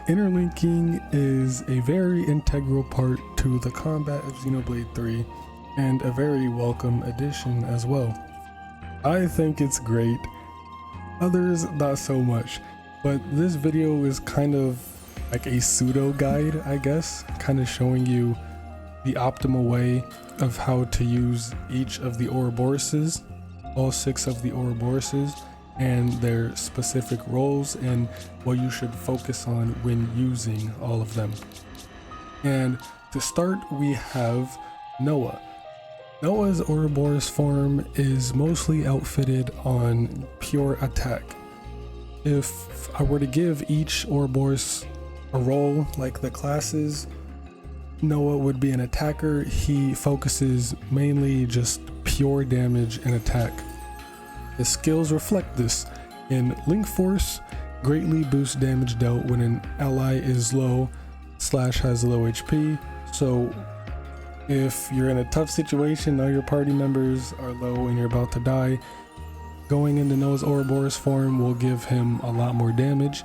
Interlinking is a very integral part to the combat of Xenoblade 3 and a very welcome addition as well. I think it's great, others not so much, but this video is kind of like a pseudo guide, I guess, kind of showing you the optimal way of how to use each of the Ouroboroses, all 6 of the Ouroboroses, and their specific roles and what you should focus on when using all of them. And to start, we have Noah. Noah's Ouroboros form is mostly outfitted on pure attack. If I were to give each Ouroboros a role like the classes, Noah would be an attacker. He focuses mainly just pure damage and attack. The skills reflect this. In Link Force, greatly boosts damage dealt when an ally is low / has low HP. So if you're in a tough situation, all your party members are low and you're about to die, going into Noah's Ouroboros form will give him a lot more damage.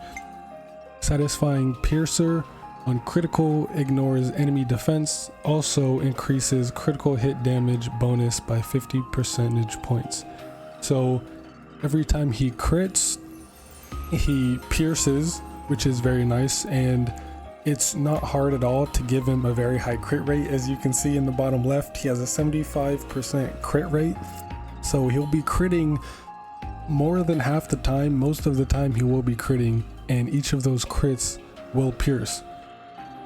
Satisfying Piercer on critical ignores enemy defense, also increases critical hit damage bonus by 50 percentage points. So every time he crits, he pierces, which is very nice, and it's not hard at all to give him a very high crit rate. As you can see in the bottom left, he has a 75% crit rate, so he'll be critting more than half the time. Most of the time he will be critting, and each of those crits will pierce.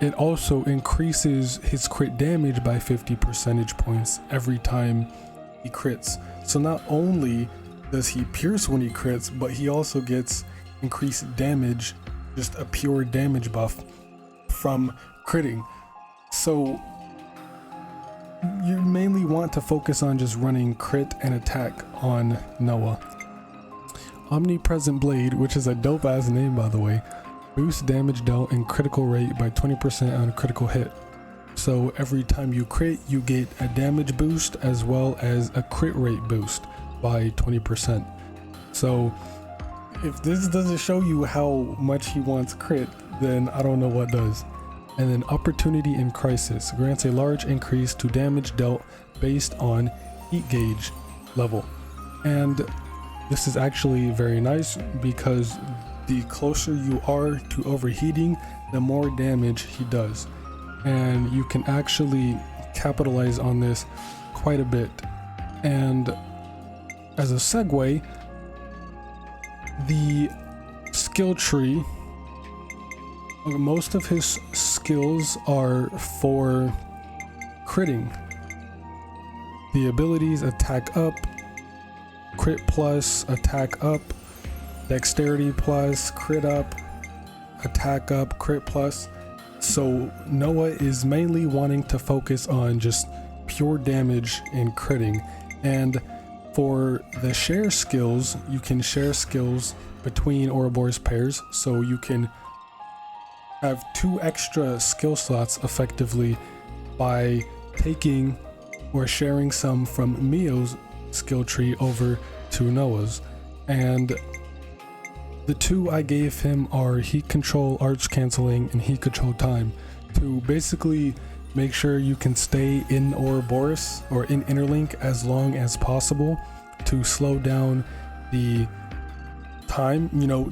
It also increases his crit damage by 50 percentage points every time he crits. So not only does he pierce when he crits, but he also gets increased damage, just a pure damage buff from critting. So you mainly want to focus on just running crit and attack on Noah. Omnipresent Blade, which is a dope ass name by the way, boosts damage dealt and critical rate by 20% on a critical hit. So every time you crit, you get a damage boost as well as a crit rate boost by 20%. So if this doesn't show you how much he wants crit, then I don't know what does. And then Opportunity in Crisis grants a large increase to damage dealt based on heat gauge level. And this is actually very nice because the closer you are to overheating, the more damage he does. And you can actually capitalize on this quite a bit. And as a segue, the skill tree, most of his skills are for critting. The abilities attack up, crit plus, attack up, dexterity plus, crit up, attack up, crit plus. So Noah is mainly wanting to focus on just pure damage and critting. And for the share skills, you can share skills between Ouroboros pairs, so you can have 2 extra skill slots effectively by taking or sharing some from Mio's skill tree over to Noah's. And the 2 I gave him are Heat Control, Arch Canceling, and Heat Control Time, to basically make sure you can stay in Ouroboros or in Interlink as long as possible to slow down the time,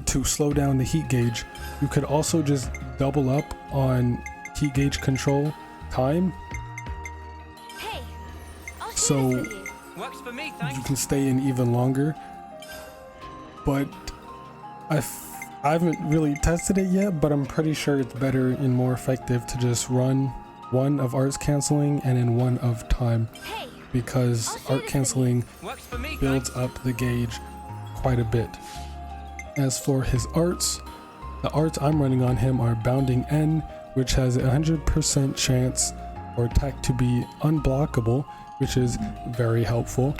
to slow down the heat gauge. You could also just double up on heat gauge control time, so you can stay in even longer. But I haven't really tested it yet, but I'm pretty sure it's better and more effective to just run 1 of Arts Canceling and then 1 of Time, because Art Canceling builds up the gauge quite a bit. As for his arts, the arts I'm running on him are Bounding N, which has a 100% chance for attack to be unblockable, which is very helpful.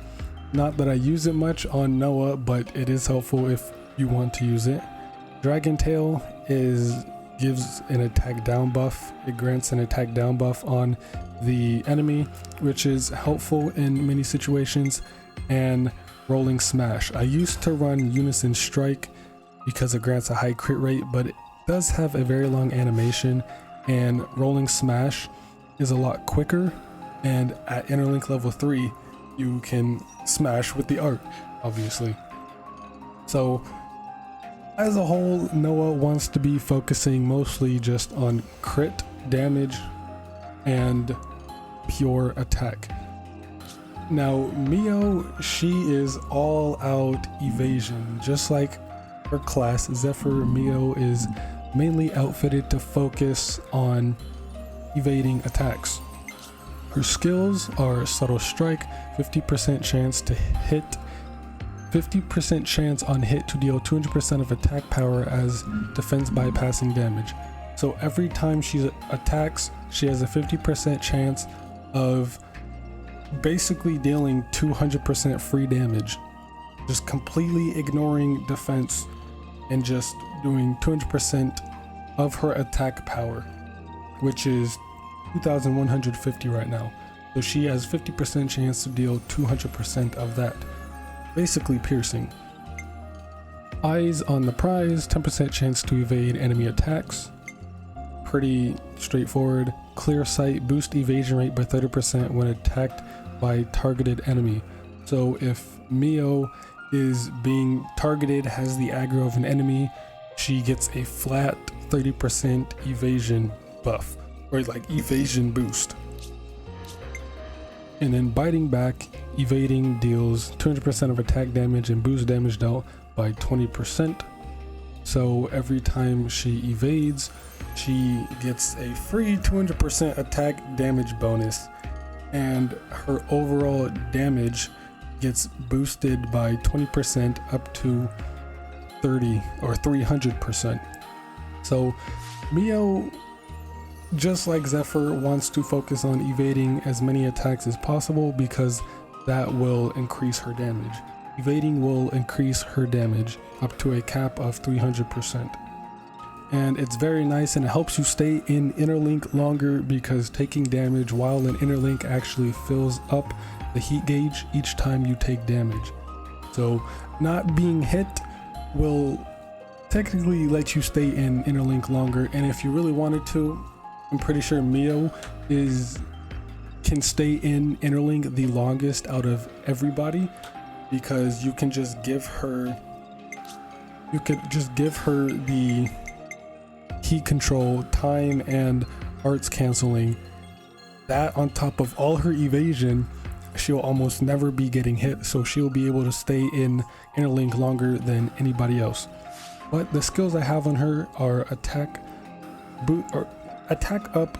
Not that I use it much on Noah, but it is helpful if you want to use it. Dragon Tail gives an attack down buff. It grants an attack down buff on the enemy, which is helpful in many situations. And Rolling Smash, I used to run Unison Strike because it grants a high crit rate, but it does have a very long animation, and rolling smash is a lot quicker, and at Interlink level 3 you can smash with the art, obviously. So as a whole, Noah wants to be focusing mostly just on crit damage and pure attack. Now Mio, she is all out evasion. Just like her class Zephyr, Mio is mainly outfitted to focus on evading attacks. Her skills are Subtle Strike, 50% chance to hit, 50% chance on hit to deal 200% of attack power as defense bypassing damage. So every time she attacks, she has a 50% chance of basically dealing 200% free damage, just completely ignoring defense and just doing 200% of her attack power, which is 2,150 right now. So she has 50% chance to deal 200% of that, basically piercing. Eyes on the prize, 10% chance to evade enemy attacks. Pretty straightforward. Clear sight, boost evasion rate by 30% when attacked by targeted enemy. So if Mio is being targeted, has the aggro of an enemy, she gets a flat 30% evasion buff, or like evasion boost. And then biting back, evading deals 200% of attack damage and boost damage dealt by 20%. So every time she evades, she gets a free 200% attack damage bonus, and her overall damage gets boosted by 20% up to 30 or 300%. So Mio, just like Zephyr, wants to focus on evading as many attacks as possible because that will increase her damage. Evading will increase her damage up to a cap of 300%. And it's very nice, and it helps you stay in Interlink longer because taking damage while in Interlink actually fills up the heat gauge each time you take damage. So not being hit will technically let you stay in Interlink longer, and if you really wanted to, I'm pretty sure Mio can stay in Interlink the longest out of everybody, because you can just give her the heat control, time, and arts canceling. That on top of all her evasion, she'll almost never be getting hit, so she'll be able to stay in Interlink longer than anybody else. But the skills I have on her are attack up,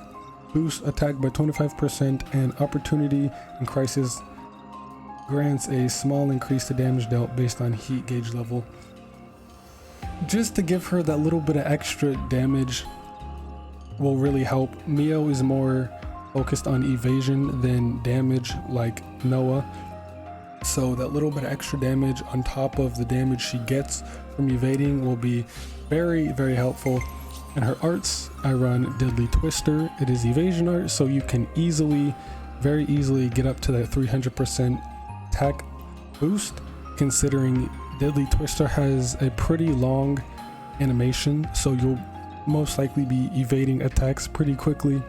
boost attack by 25%, and opportunity in crisis grants a small increase to damage dealt based on heat gauge level. Just to give her that little bit of extra damage will really help. Mio is more focused on evasion than damage like Noah, so that little bit of extra damage on top of the damage she gets from evading will be very, very helpful. And her arts, I run Deadly Twister. It is evasion art, so you can very easily get up to that 300% attack boost, considering Deadly Twister has a pretty long animation, so you'll most likely be evading attacks pretty quickly,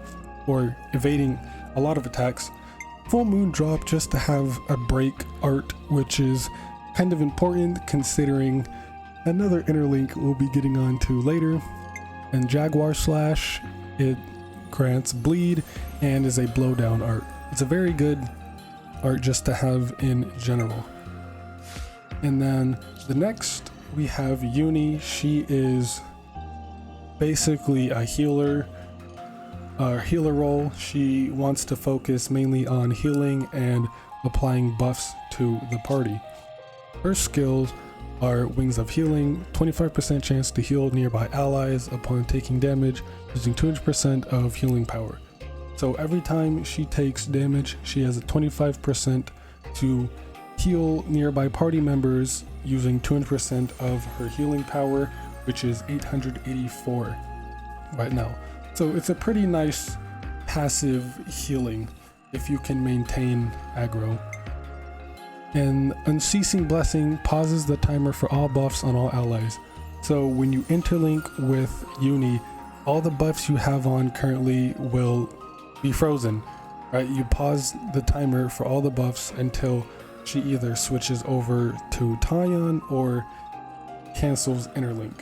or evading a lot of attacks. Full Moon Drop, just to have a break art, which is kind of important considering another Interlink we'll be getting on to later. And Jaguar Slash, it grants bleed and is a blowdown art. It's a very good art just to have in general. And then the next we have Uni. She is basically a healer role. She wants to focus mainly on healing and applying buffs to the party. Her skills are Wings of Healing, 25% chance to heal nearby allies upon taking damage using 200% of healing power. So every time she takes damage, she has a 25% to heal nearby party members using 200% of her healing power, which is 884 right now. So it's a pretty nice passive healing if you can maintain aggro. And Unceasing Blessing pauses the timer for all buffs on all allies. So when you interlink with Uni, all the buffs you have on currently will be frozen, right? You pause the timer for all the buffs until she either switches over to Tyon or cancels interlink.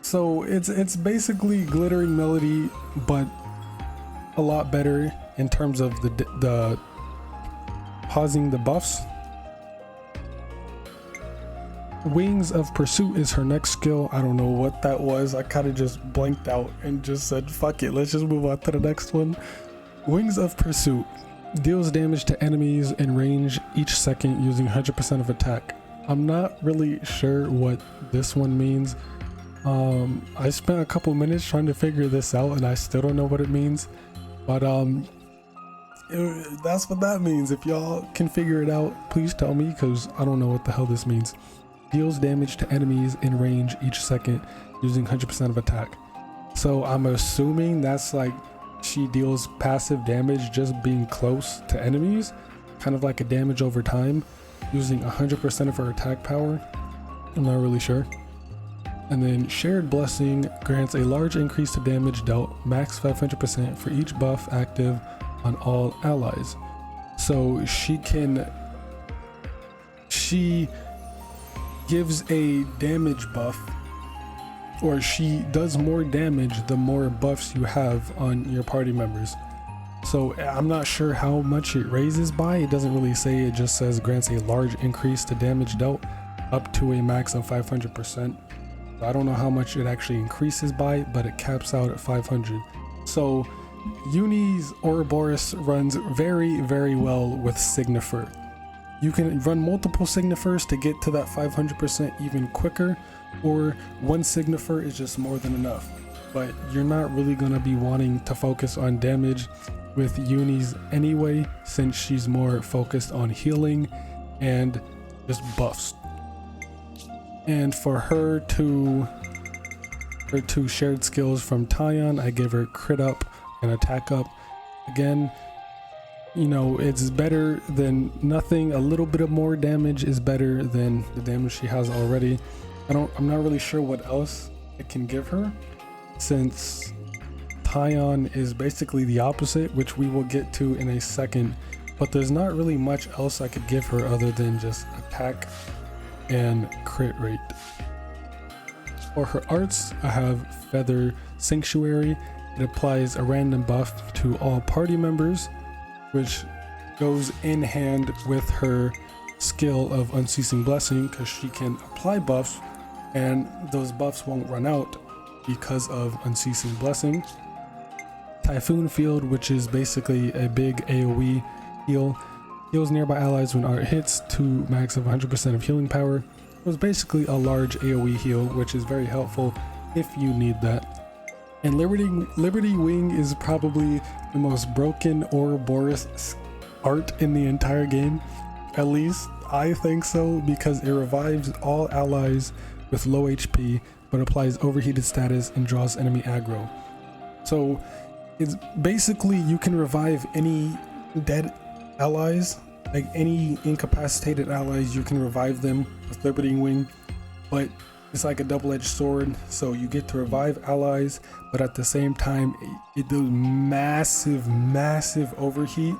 So it's basically Glittering Melody, but a lot better in terms of the pausing the buffs. Wings of Pursuit is her next skill. I don't know what that was. I kind of just blanked out and just said, fuck it, let's just move on to the next one. Wings of Pursuit deals damage to enemies in range each second using 100% of attack. I'm not really sure what this one means. I spent a couple minutes trying to figure this out and I still don't know what it means, but that's what that means. If y'all can figure it out, please tell me, because I don't know what the hell this means. Deals damage to enemies in range each second using 100% of attack. So I'm assuming that's like she deals passive damage just being close to enemies, kind of like a damage over time, using 100% of her attack power. I'm not really sure. And then Shared Blessing grants a large increase to damage dealt, max 500% for each buff active on all allies. So she gives a damage buff, or she does more damage the more buffs you have on your party members. So I'm not sure how much it raises by. It doesn't really say. It just says grants a large increase to damage dealt up to a max of 500%. I don't know how much it actually increases by, but it caps out at 500. So Uni's Ouroboros runs very, very well with Signifer. You can run multiple Signifers to get to that 500% even quicker, or one Signifer is just more than enough. But you're not really going to be wanting to focus on damage with Uni's anyway, since she's more focused on healing and just buffs. And for her two shared skills from Tyon, I give her crit up and attack up. Again, you know, it's better than nothing. A little bit of more damage is better than the damage she has already. I'm not really sure what else it can give her, since Tyon is basically the opposite, which we will get to in a second. But there's not really much else I could give her other than just attack and crit rate. For her arts, I have Feather Sanctuary. It applies a random buff to all party members, which goes in hand with her skill of Unceasing Blessing, because she can apply buffs and those buffs won't run out because of Unceasing Blessing. Typhoon Field, which is basically a big AoE heal, heals nearby allies when art hits to max of 100% of healing power. It was basically a large AoE heal, which is very helpful if you need that. And Liberty Wing is probably the most broken Ouroboros art in the entire game. At least I think so, because it revives all allies with low HP, but applies overheated status and draws enemy aggro. So it's basically, you can revive any dead allies, like any incapacitated allies, you can revive them with Liberty Wing, but it's like a double-edged sword. So you get to revive allies, but at the same time it does massive overheat.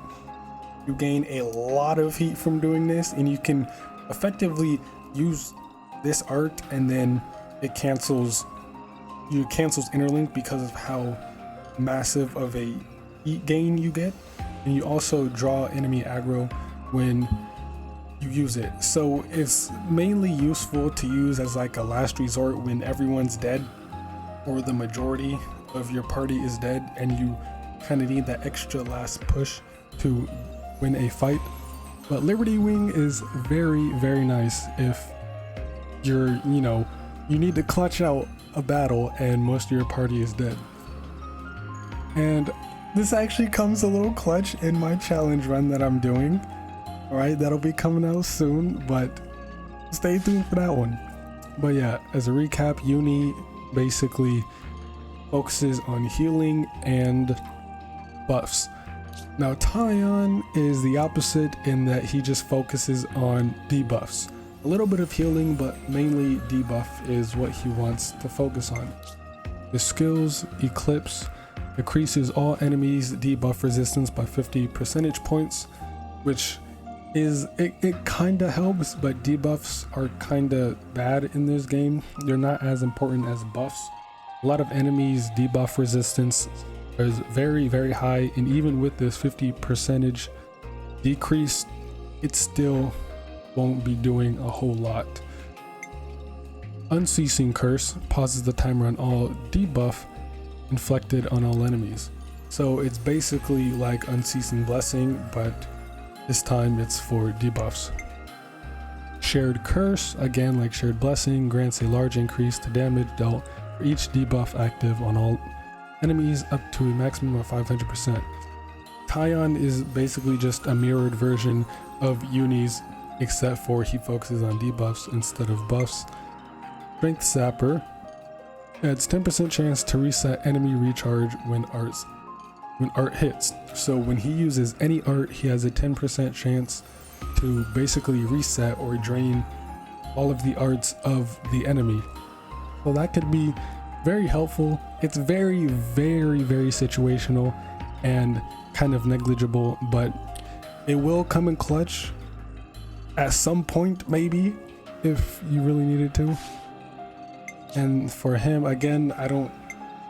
You gain a lot of heat from doing this, and you can effectively use this art and then it cancels interlink because of how massive of a heat gain you get. And you also draw enemy aggro when you use it. So it's mainly useful to use as like a last resort when everyone's dead, or the majority of your party is dead, and you kind of need that extra last push to win a fight. But Liberty Wing is very, very nice if you're, you need to clutch out a battle and most of your party is dead. And this actually comes a little clutch in my challenge run that I'm doing. Alright, that'll be coming out soon, but stay tuned for that one. But yeah, as a recap, Uni basically focuses on healing and buffs. Now Tyon is the opposite in that he just focuses on debuffs. A little bit of healing, but mainly debuff is what he wants to focus on. His skills, Eclipse, decreases all enemies debuff resistance by 50 percentage points, which is, it kinda helps, but debuffs are kinda bad in this game. They're not as important as buffs. A lot of enemies debuff resistance is very, very high, and even with this 50 percentage decrease, it still won't be doing a whole lot. Unceasing Curse pauses the timer on all debuff inflicted on all enemies. So it's basically like Unceasing Blessing, but this time it's for debuffs. Shared Curse, again like Shared Blessing, grants a large increase to damage dealt for each debuff active on all enemies up to a maximum of 500%. Tyon is basically just a mirrored version of Uni's, except for he focuses on debuffs instead of buffs. Strength Sapper adds 10% chance to reset enemy recharge when art hits. So when he uses any art, he has a 10% chance to basically reset or drain all of the arts of the enemy. So that could be very helpful. It's very, very, very situational and kind of negligible, but it will come in clutch at some point, maybe, if you really needed to. And for him, again, I don't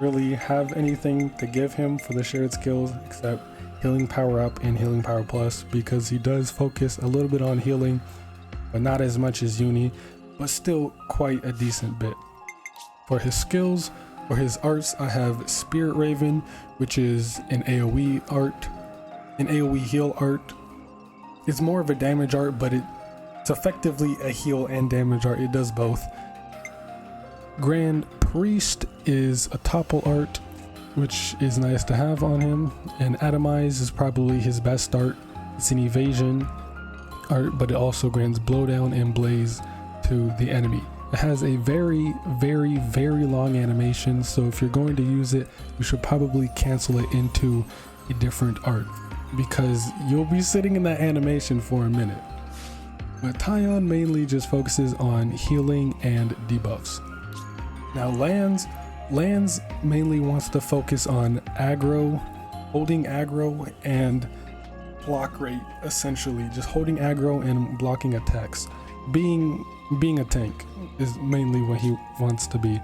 really have anything to give him for the shared skills except Healing Power Up and Healing Power Plus, because he does focus a little bit on healing, but not as much as Uni, but still quite a decent bit. For his skills, for his arts, I have Spirit Raven, which is an AoE art, an AoE heal art. It's more of a damage art, but it's effectively a heal and damage art. It does both. Grand Priest is a topple art, which is nice to have on him, and Atomize is probably his best art. It's an evasion art, but it also grants blowdown and blaze to the enemy. It has a very, very, very long animation, so if you're going to use it, you should probably cancel it into a different art, because you'll be sitting in that animation for a minute. But Tyon mainly just focuses on healing and debuffs. Now Lands mainly wants to focus on aggro, holding aggro and block rate, essentially just holding aggro and blocking attacks. Being a tank is mainly what he wants to be.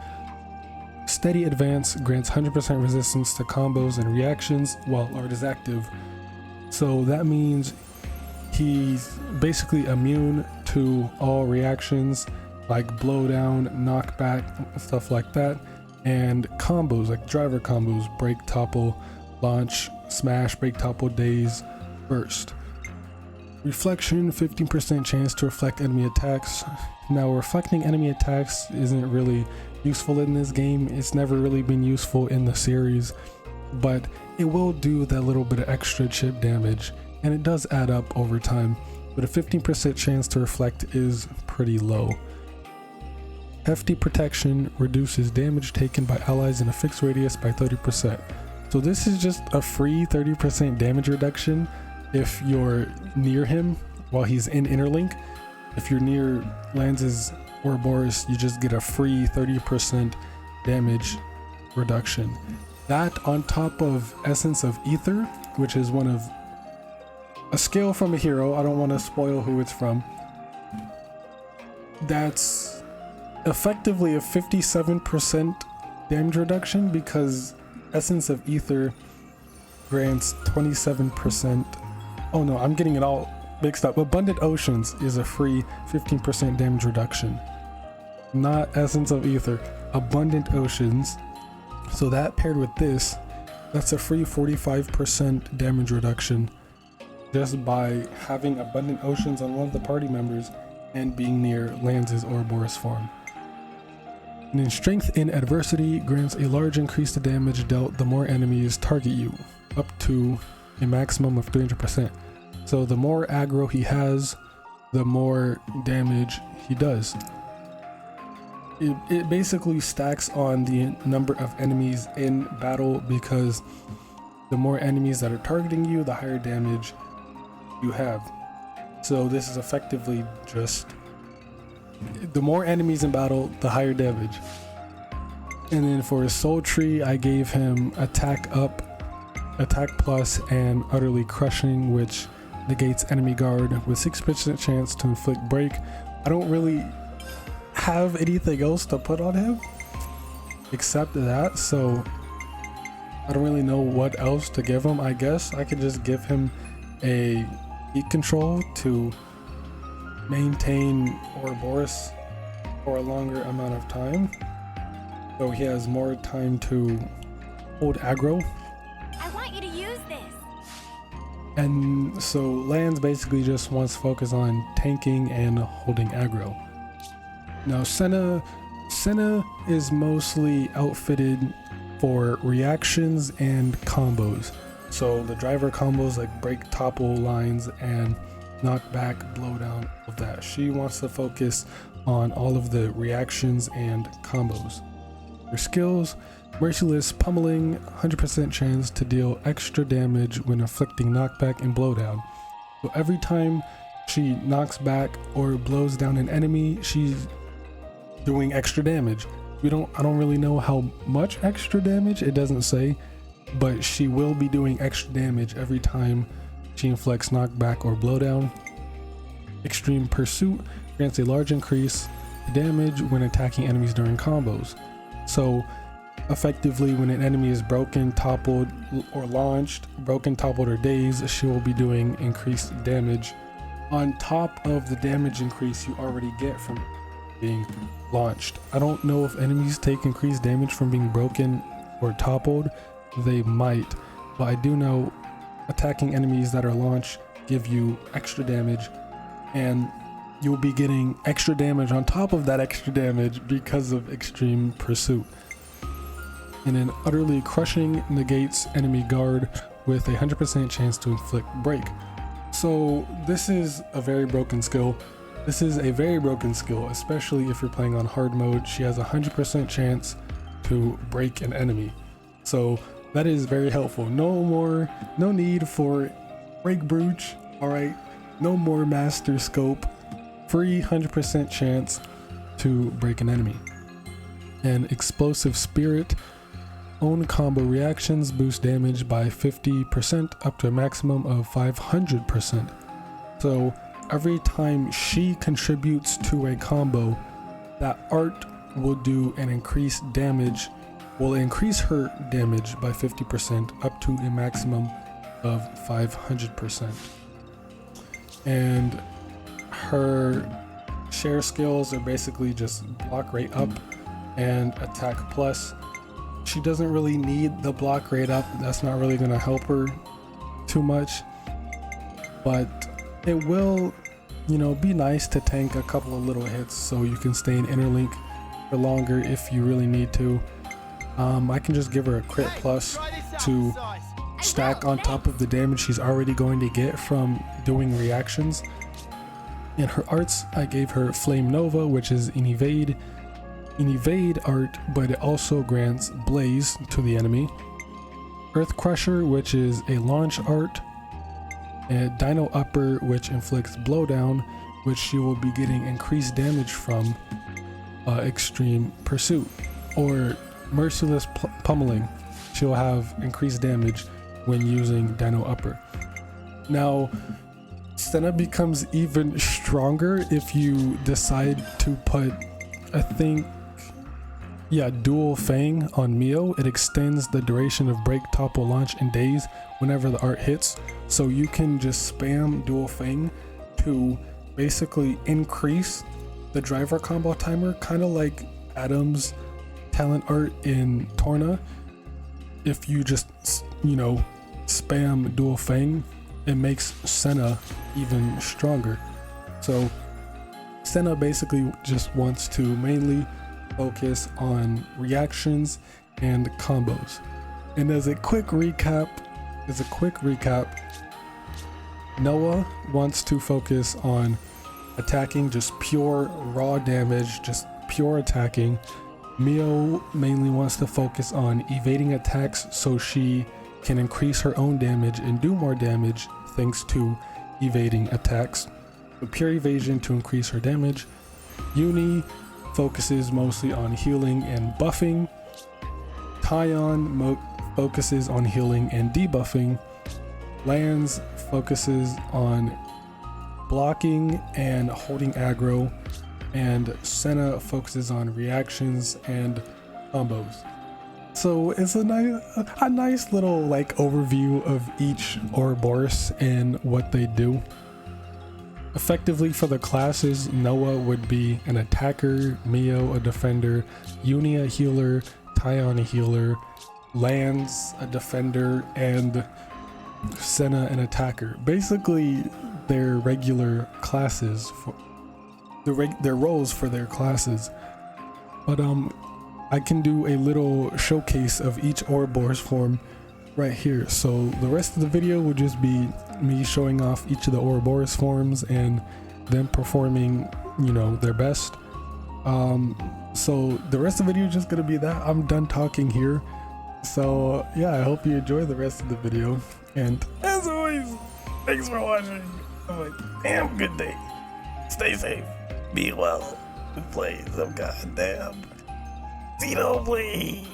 Steady Advance grants 100% resistance to combos and reactions while art is active. So that means he's basically immune to all reactions like blowdown, knockback, stuff like that, and combos like driver combos, break, topple, launch, smash, break, topple, daze, burst. Reflection, 15% chance to reflect enemy attacks. Now reflecting enemy attacks isn't really useful in this game. It's never really been useful in the series, but it will do that little bit of extra chip damage, and it does add up over time, but a 15% chance to reflect is pretty low. Hefty Protection reduces damage taken by allies in a fixed radius by 30%. So this is just a free 30% damage reduction if you're near him while he's in Interlink. If you're near Lance's Ouroboros, you just get a free 30% damage reduction. That on top of Essence of Ether, which is one of a skill from a hero, I don't want to spoil who it's from, that's effectively a 57% damage reduction, because Essence of Ether grants 27%. Oh no, I'm getting it all mixed up. Abundant Oceans is a free 15% damage reduction, not Essence of Ether, Abundant Oceans. So that paired with this, that's a free 45% damage reduction just by having Abundant Oceans on one of the party members and being near Lance's Ouroboros form. And in Strength in Adversity grants a large increase to damage dealt the more enemies target you, up to a maximum of 300%. So the more aggro he has, the more damage he does. It basically stacks on the number of enemies in battle, because the more enemies that are targeting you, the higher damage you have. So this is effectively just the more enemies in battle, the higher damage. And then for his soul tree, I gave him attack up, attack plus, and utterly crushing, which negates enemy guard with 6% chance to inflict break. I don't really have anything else to put on him except that, so I don't really know what else to give him. I guess I could just give him a heat control to maintain Ouroboros for a longer amount of time, so he has more time to hold aggro. I want you to use this. And so Lands basically just wants to focus on tanking and holding aggro. Now Senna is mostly outfitted for reactions and combos. So the driver combos like break, topple, lines, and knockback, blowdown, of that. She wants to focus on all of the reactions and combos. Her skills: merciless pummeling, 100% chance to deal extra damage when inflicting knockback and blowdown. So every time she knocks back or blows down an enemy, she's doing extra damage. I don't really know how much extra damage, it doesn't say, but she will be doing extra damage every time she inflicts knockback or blowdown. Extreme Pursuit grants a large increase to damage when attacking enemies during combos. So effectively, when an enemy is broken, toppled, or launched, broken, toppled, or dazed, she will be doing increased damage on top of the damage increase you already get from being launched. I don't know if enemies take increased damage from being broken or toppled. They might, but I do know attacking enemies that are launched give you extra damage, and you'll be getting extra damage on top of that extra damage because of Extreme Pursuit. And then Utterly Crushing negates enemy guard with a 100% chance to inflict break. So this is a very broken skill. This is a very broken skill, especially if you're playing on hard mode. She has a 100% chance to break an enemy. So that is very helpful. No need for break brooch. All right, no more master scope. Free 100% chance to break an enemy. And Explosive Spirit. Own combo reactions boost damage by 50% up to a maximum of 500%. So every time she contributes to a combo, that art will do an increased damage, will increase her damage by 50% up to a maximum of 500%. And her share skills are basically just block rate up and attack plus. She doesn't really need the block rate up. That's not really going to help her too much, but it will, be nice to tank a couple of little hits so you can stay in Interlink for longer if you really need to. I can just give her a crit plus to stack on top of the damage she's already going to get from doing reactions. In her arts, I gave her Flame Nova, which is an evade art, but it also grants blaze to the enemy. Earth Crusher, which is a launch art. And Dino Upper, which inflicts blowdown, which she will be getting increased damage from Extreme Pursuit. Or Merciless Pummeling, she'll have increased damage when using Dino Upper. Now, Senna becomes even stronger if you decide to put, I think, Dual Fang on Mio. It extends the duration of break, topple, launch, and daze whenever the art hits. So you can just spam Dual Fang to basically increase the driver combo timer, kind of like Adam's talent art in Torna. If you just, spam Dual Fang, it makes Senna even stronger. So Senna basically just wants to mainly focus on reactions and combos. And as a quick recap, Noah wants to focus on attacking, just pure raw damage, just pure attacking. Mio mainly wants to focus on evading attacks so she can increase her own damage and do more damage thanks to evading attacks. So pure evasion to increase her damage. Uni focuses mostly on healing and buffing. Tyon focuses on healing and debuffing. Lance focuses on blocking and holding aggro, and Senna focuses on reactions and combos. So it's a nice little like overview of each Ouroboros and what they do. Effectively for the classes, Noah would be an attacker, Mio a defender, Uni a healer, Tyon a healer, Lance a defender, and Senna an attacker. Basically their regular classes for their roles for their classes. But I can do a little showcase of each Ouroboros form right here. So the rest of the video will just be me showing off each of the Ouroboros forms and them performing, you know, their best. So the rest of the video is just gonna be that. I'm done talking here. So yeah, I hope you enjoy the rest of the video. And as always, thanks for watching. Have a damn good day. Stay safe. Be well. Play some goddamn Xenoblade.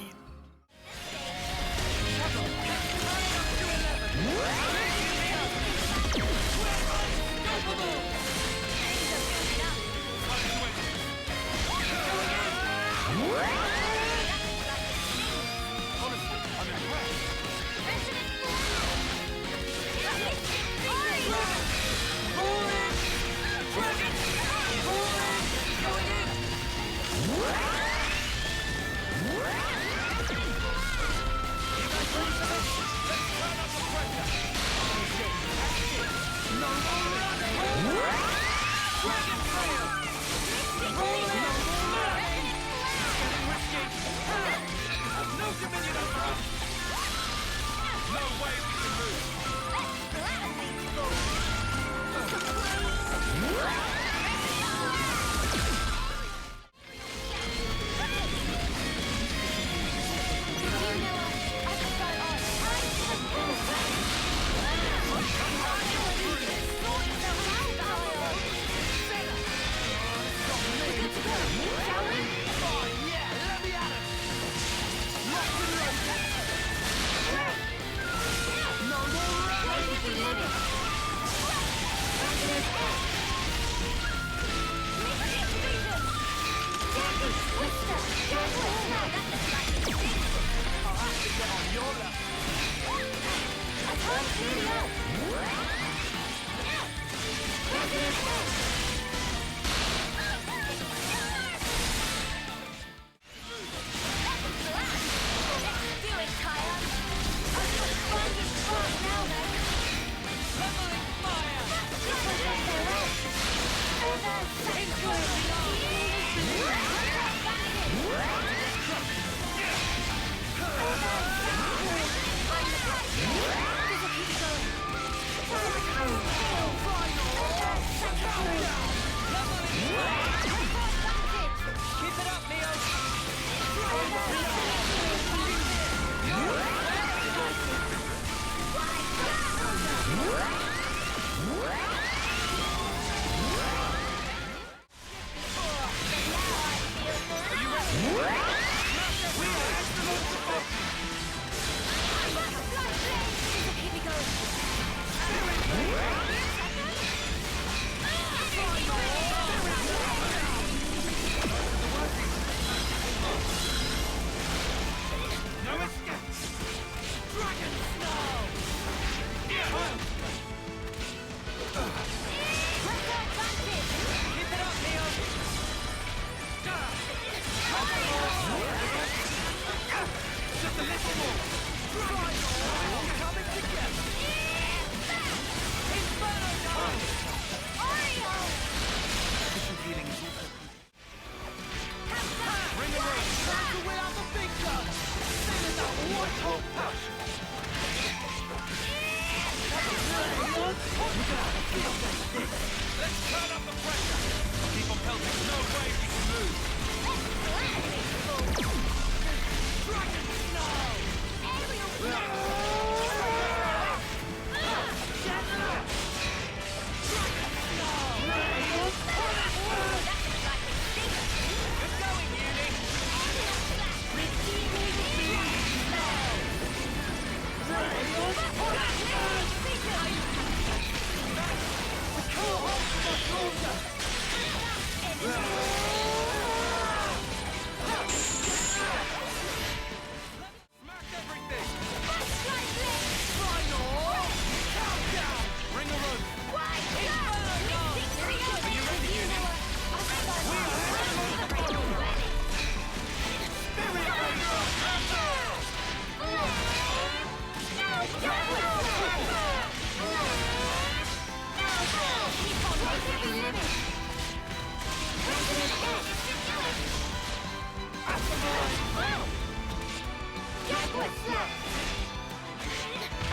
What's that?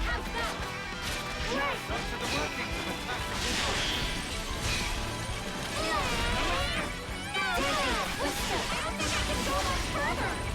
How's that? Yes, onto the workings of a tactical force. What's that? I don't think I can go much further.